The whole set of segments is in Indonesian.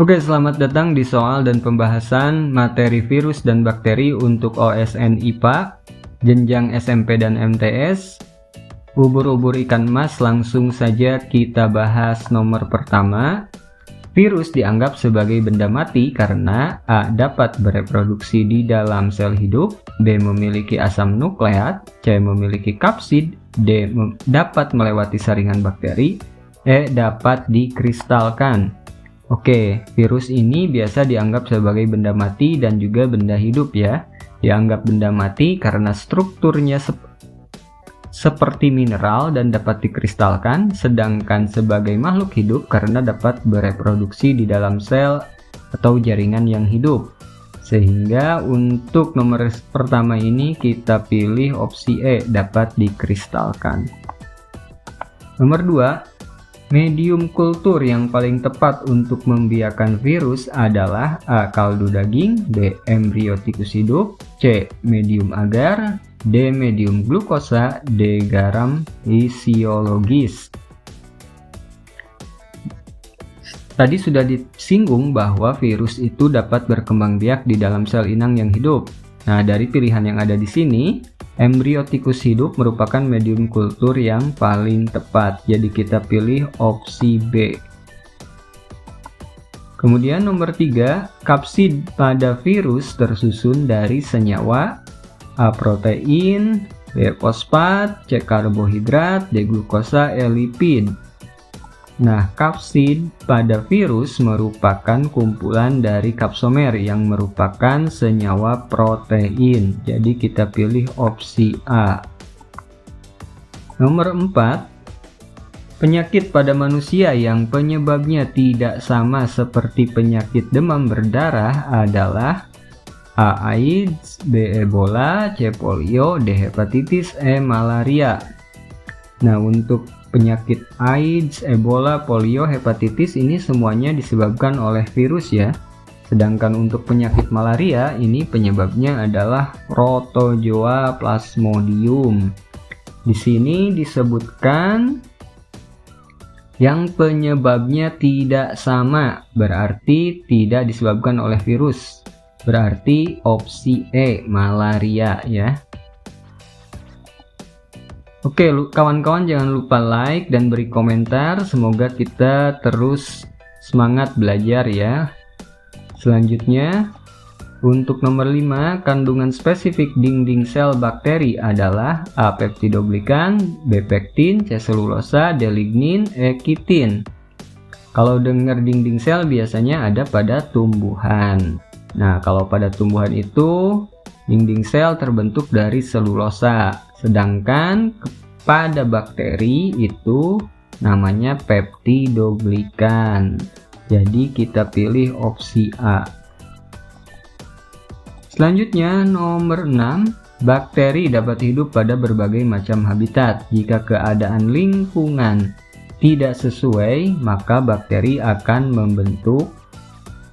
Oke, selamat datang di soal dan pembahasan materi virus dan bakteri untuk OSN IPA, jenjang SMP dan MTS. Ubur-ubur ikan mas, langsung saja kita bahas nomor pertama. Virus dianggap sebagai benda mati karena A. dapat bereproduksi di dalam sel hidup, B. memiliki asam nukleat, C. memiliki kapsid, D. dapat melewati saringan bakteri, E. dapat dikristalkan. Oke, virus ini biasa dianggap sebagai benda mati dan juga benda hidup ya. Dianggap benda mati karena strukturnya seperti mineral dan dapat dikristalkan, sedangkan sebagai makhluk hidup karena dapat bereproduksi di dalam sel atau jaringan yang hidup. Sehingga untuk nomor pertama ini kita pilih opsi E, dapat dikristalkan. Nomor 2, medium kultur yang paling tepat untuk membiarkan virus adalah A. kaldu daging, B. embrio tikus hidup, C. medium agar, D. medium glukosa, D. garam fisiologis. Tadi sudah disinggung bahwa virus itu dapat berkembang biak di dalam sel inang yang hidup. Nah, dari pilihan yang ada di sini, embrio tikus hidup merupakan medium kultur yang paling tepat. Jadi kita pilih opsi B. Kemudian nomor 3, kapsid pada virus tersusun dari senyawa A. protein, B. fosfat, C. karbohidrat, D. glukosa, E. lipid. Nah, kapsid pada virus merupakan kumpulan dari kapsomer yang merupakan senyawa protein. Jadi kita pilih opsi A. Nomor 4, penyakit pada manusia yang penyebabnya tidak sama seperti penyakit demam berdarah adalah A. AIDS, B. Ebola, C. polio, D. hepatitis, E. malaria. Nah, untuk penyakit AIDS, Ebola, polio, hepatitis ini semuanya disebabkan oleh virus ya. Sedangkan untuk penyakit malaria ini penyebabnya adalah Protozoa plasmodium. Di sini disebutkan yang penyebabnya tidak sama, berarti tidak disebabkan oleh virus. Berarti opsi E, malaria ya. Oke, kawan-kawan jangan lupa like dan beri komentar. Semoga kita terus semangat belajar ya. Selanjutnya, untuk nomor 5, kandungan spesifik dinding sel bakteri adalah A. peptidoglikan, B. pektin, C. selulosa, D. lignin, E. kitin. Kalau dengar dinding sel biasanya ada pada tumbuhan. Nah, kalau pada tumbuhan itu dinding sel terbentuk dari selulosa, sedangkan pada bakteri itu namanya peptidoglikan. Jadi kita pilih opsi A. Selanjutnya nomor 6, bakteri dapat hidup pada berbagai macam habitat. Jika keadaan lingkungan tidak sesuai, maka bakteri akan membentuk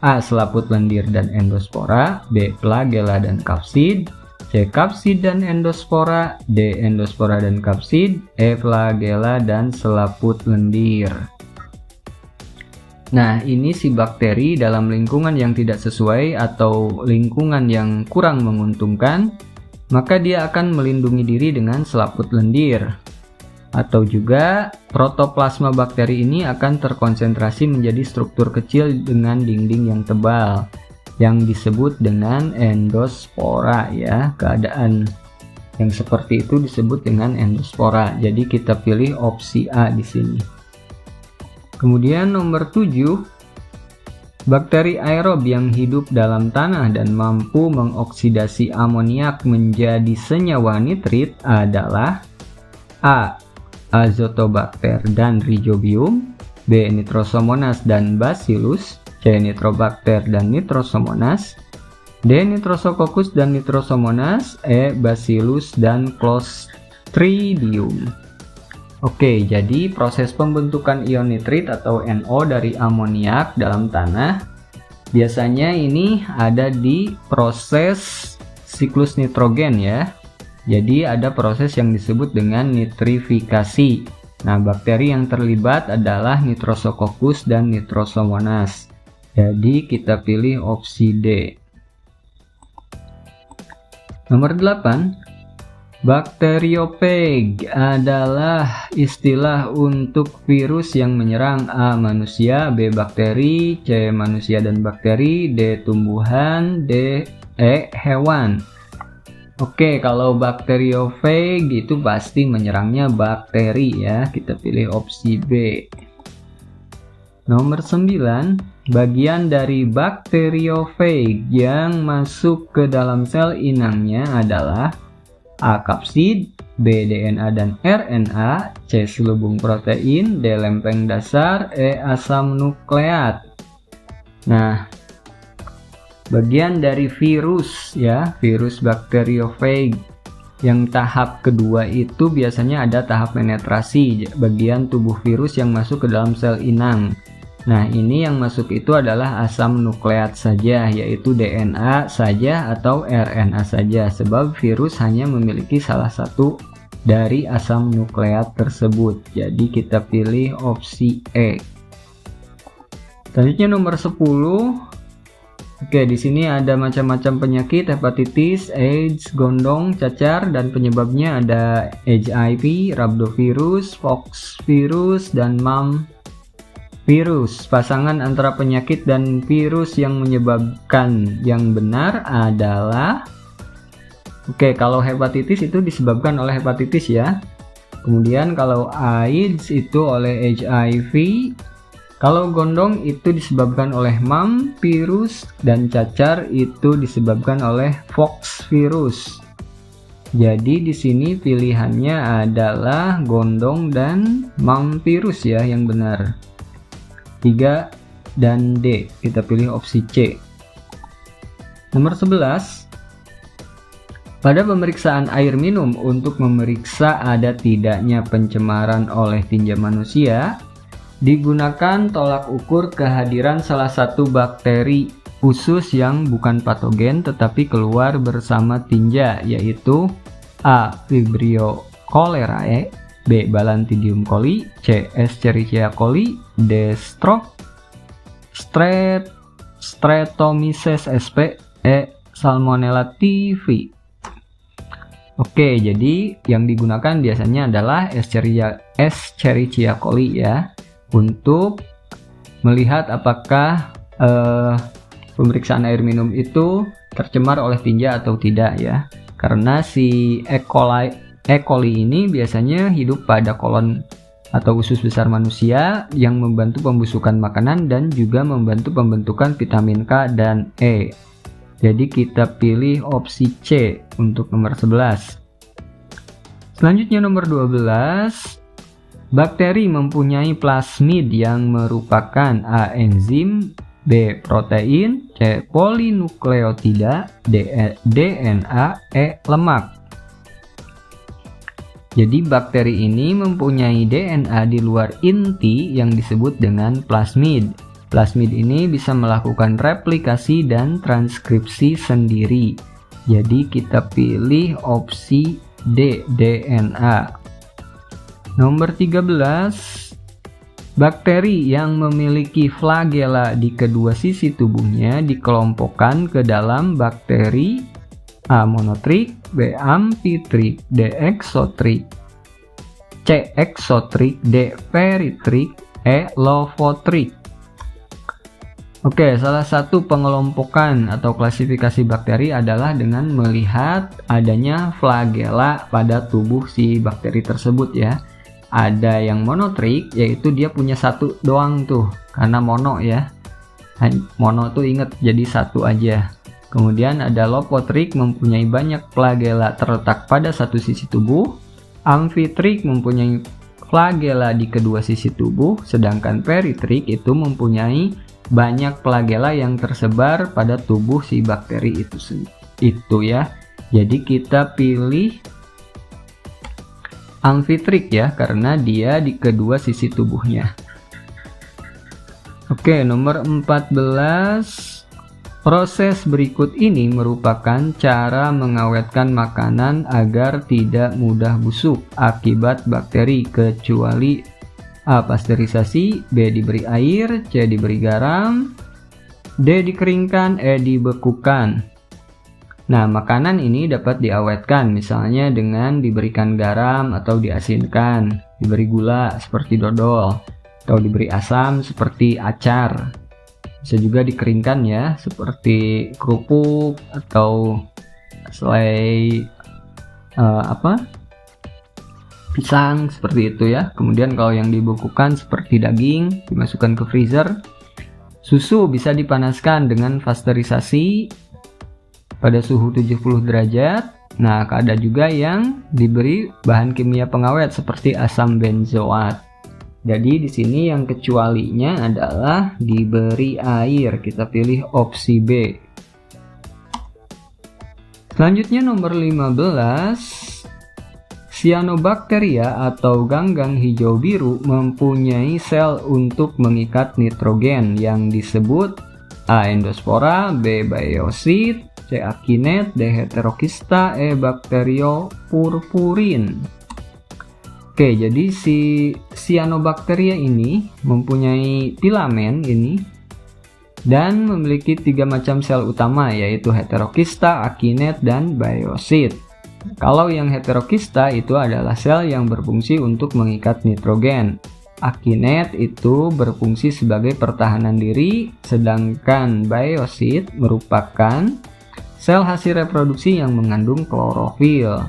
A. selaput lendir dan endospora, B. flagela dan kapsid, C. kapsid dan endospora, D. endospora dan kapsid, E. flagela dan selaput lendir. Nah, ini si bakteri dalam lingkungan yang tidak sesuai atau lingkungan yang kurang menguntungkan, maka dia akan melindungi diri dengan selaput lendir. Atau juga protoplasma bakteri ini akan terkonsentrasi menjadi struktur kecil dengan dinding yang tebal yang disebut dengan endospora ya. Keadaan yang seperti itu disebut dengan endospora. Jadi kita pilih opsi A di sini. Kemudian nomor 7, bakteri aerob yang hidup dalam tanah dan mampu mengoksidasi amoniak menjadi senyawa nitrit adalah A. Azotobacter dan Rhizobium, B. Nitrosomonas dan Bacillus, C. Nitrobacter dan Nitrosomonas, D. Nitrosococcus dan Nitrosomonas, E. Bacillus dan Clostridium. Oke, jadi proses pembentukan ion nitrit atau NO dari amoniak dalam tanah biasanya ini ada di proses siklus nitrogen ya. Jadi ada proses yang disebut dengan nitrifikasi. Nah, bakteri yang terlibat adalah Nitrosococcus dan Nitrosomonas. Jadi kita pilih opsi D. Nomor 8, bakteriophage adalah istilah untuk virus yang menyerang A. manusia, B. bakteri, C. manusia dan bakteri, D. tumbuhan, D. hewan. Oke, kalau bakteriophage itu pasti menyerangnya bakteri ya. Kita pilih opsi B. Nomor 9, bagian dari bakteriophage yang masuk ke dalam sel inangnya adalah A. kapsid, B. DNA dan RNA, C. selubung protein, D. lempeng dasar, E. asam nukleat. Nah, bagian dari virus ya, virus bakteriophage yang tahap kedua itu biasanya ada tahap penetrasi, bagian tubuh virus yang masuk ke dalam sel inang. Nah, ini yang masuk itu adalah asam nukleat saja, yaitu DNA saja atau RNA saja, sebab virus hanya memiliki salah satu dari asam nukleat tersebut. Jadi kita pilih opsi E. Selanjutnya nomor 10. Oke, di sini ada macam-macam penyakit: hepatitis, AIDS, gondong, cacar, dan penyebabnya ada HIV, rhabdovirus, pox virus, dan MAM virus. Pasangan antara penyakit dan virus yang menyebabkan yang benar adalah, oke, kalau hepatitis itu disebabkan oleh hepatitis ya. Kemudian kalau AIDS itu oleh HIV. Kalau gondong itu disebabkan oleh MAM virus, dan cacar itu disebabkan oleh pox virus. Jadi di sini pilihannya adalah gondong dan MAM virus ya yang benar. 3 dan D, kita pilih opsi C. Nomor 11, pada pemeriksaan air minum untuk memeriksa ada tidaknya pencemaran oleh tinja manusia, digunakan tolak ukur kehadiran salah satu bakteri khusus yang bukan patogen tetapi keluar bersama tinja, yaitu A. Vibrio cholerae, B. Balantidium coli, C. Escherichia coli, D. Streptomyces sp, E. Salmonella typhi. Oke, jadi yang digunakan biasanya adalah Escherichia coli ya, untuk melihat apakah pemeriksaan air minum itu tercemar oleh tinja atau tidak ya. Karena si E. coli ini biasanya hidup pada kolon atau usus besar manusia yang membantu pembusukan makanan dan juga membantu pembentukan vitamin K dan E. Jadi kita pilih opsi C untuk nomor 11. Selanjutnya nomor 12. Bakteri mempunyai plasmid yang merupakan A. enzim, B. protein, C. polinukleotida, D. DNA, E. lemak. Jadi bakteri ini mempunyai DNA di luar inti yang disebut dengan plasmid. Plasmid ini bisa melakukan replikasi dan transkripsi sendiri. Jadi kita pilih opsi D. DNA. Nomor 13, bakteri yang memiliki flagela di kedua sisi tubuhnya dikelompokkan ke dalam bakteri A. monotrik, B. amfitrik, D. eksotrik, C. eksotrik, D. peritrik, E. lofotrik. Oke, salah satu pengelompokan atau klasifikasi bakteri adalah dengan melihat adanya flagela pada tubuh si bakteri tersebut ya. Ada yang monotrik, yaitu dia punya satu doang tuh, karena mono ya. Mono tuh inget jadi satu aja. Kemudian ada lofotrik, mempunyai banyak flagela terletak pada satu sisi tubuh. Amfitrik mempunyai flagela di kedua sisi tubuh, sedangkan peritrik itu mempunyai banyak flagela yang tersebar pada tubuh si bakteri itu ya. Jadi kita pilih amfitrik ya, karena dia di kedua sisi tubuhnya. Oke, nomor 14. Proses berikut ini merupakan cara mengawetkan makanan agar tidak mudah busuk akibat bakteri, kecuali A. pasteurisasi, B. diberi air, C. diberi garam, D. Dikeringkan, E. Dibekukan. Nah, makanan ini dapat diawetkan, misalnya dengan diberikan garam atau diasinkan, diberi gula seperti dodol, atau diberi asam seperti acar. Bisa juga dikeringkan ya, seperti kerupuk atau selai pisang seperti itu ya. Kemudian kalau yang dibekukan seperti daging dimasukkan ke freezer. Susu bisa dipanaskan dengan pasteurisasi pada suhu 70 derajat. Nah, ada juga yang diberi bahan kimia pengawet seperti asam benzoat. Jadi di sini yang kecualinya adalah diberi air. Kita pilih opsi B. Selanjutnya nomor 15. Cyanobacteria atau ganggang hijau biru mempunyai sel untuk mengikat nitrogen yang disebut A. Endospora, B. Biosit, C. Akinet, D. Heterokista, E. Bakteriopurpurin. Oke, jadi si cyanobacteria ini mempunyai filamen ini dan memiliki 3 macam sel utama, yaitu heterokista, akinet, dan biosit. Kalau yang heterokista itu adalah sel yang berfungsi untuk mengikat nitrogen. Akinet itu berfungsi sebagai pertahanan diri, sedangkan biosit merupakan sel hasil reproduksi yang mengandung klorofil.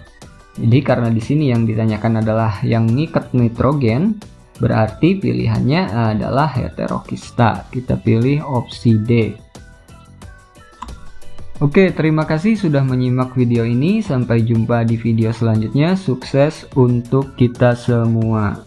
Jadi karena di sini yang ditanyakan adalah yang mengikat nitrogen, berarti pilihannya adalah heterokista. Kita pilih opsi D. Oke, terima kasih sudah menyimak video ini. Sampai jumpa di video selanjutnya. Sukses untuk kita semua.